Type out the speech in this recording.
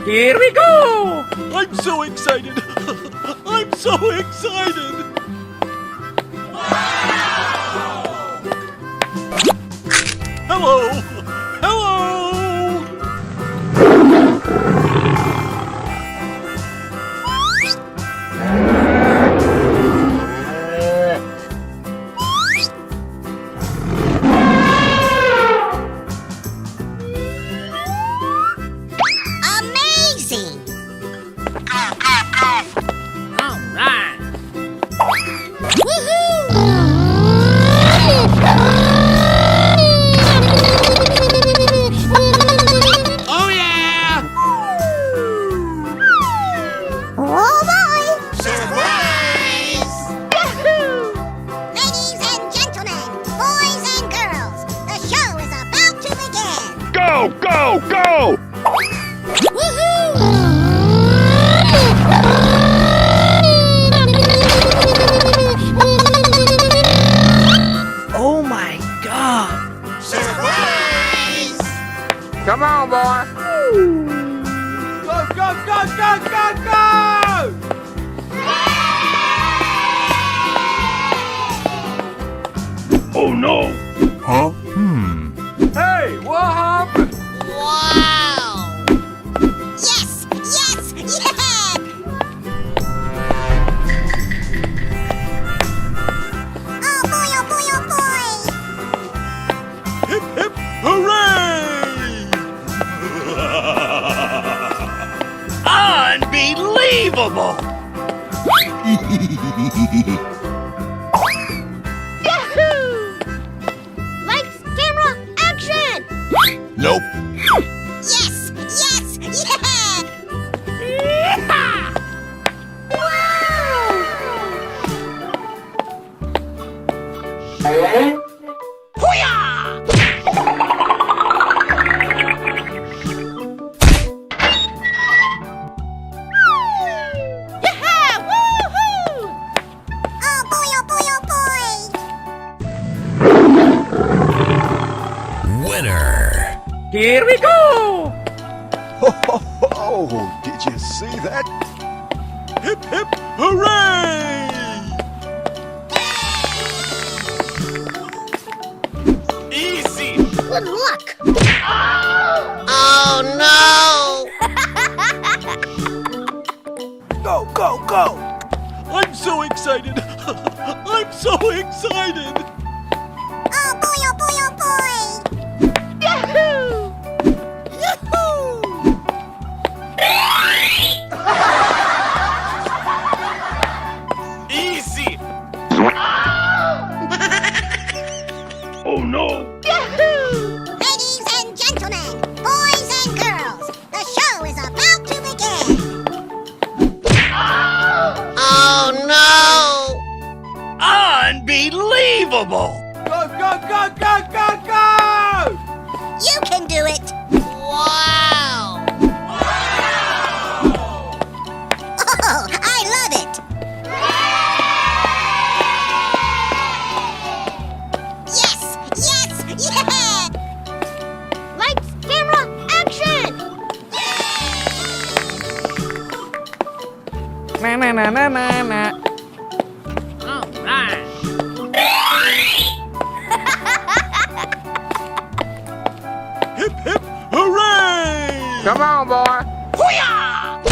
Here we go! I'm so excited! I'm so excited! Hello! Hello! Amazing! All right. Oh yeah! Oh boy! Surprise! Ladies and gentlemen, boys and girls, the show is about to begin! Go, go, go! Oh my God! Surprise! Come on, boy. Go, go, go, go, go, go! Oh no. Huh? Hey, what happened? Wow! Yes! Yes! Yeah! Oh boy, oh boy, oh boy! Hip, hip, hooray! Unbelievable! Lights, camera, action! Nope. Yes! Yes! Yeah! Oh boy, oh boy, oh boy! Winner. Here we go! Oh, did you see that? Hip, hip, hooray! Easy! Good luck! Oh no! Go, go, go! I'm so excited! I'm so excited! Oh boy, oh boy, oh boy! Yahoo! Yahoo! Easy! Oh no. Ladies and gentlemen, boys and girls, the show is about to begin! Oh no! Unbelievable! Go, go, go, go, go, go! You can do it! Wow! Oh, I love it! Yes! Yes! Yeah! Lights, camera, action! Na na na na na na. All right. Hip, hip, hooray! Come on, boy. Hoo-yah!